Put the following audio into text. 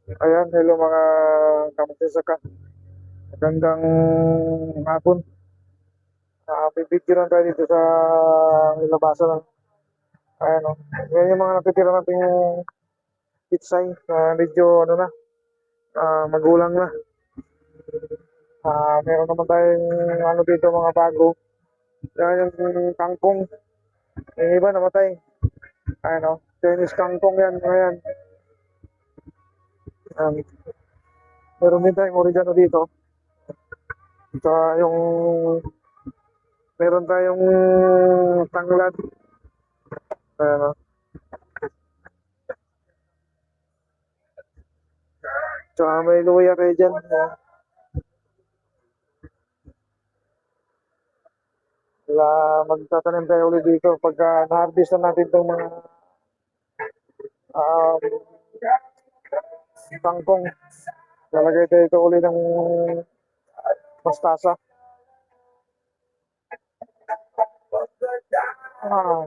Ayan, hello mga kamutisaka. Magandang hapon. Bibidyo lang tayo dito sa labasan lang. Ayan o. Yan yung mga natitira natin yung pitsay na medyo ano na, magulang na. Meron naman tayong ano dito mga bago. Yan yung kangkong. Yung iba namatay. Ayan o. Chinese kangkong yan. Ayan. Ayan. Meron din tayong oregano dito. Tsaka yung meron tayong tanglad. Ayan o. Tsaka may luya kayo dyan. Kaya magtatanim tayo ulit dito pagka na-harvest na natin itong mga um, kangkong. Lalagay tayo ito ulit ng mustasa. Ah,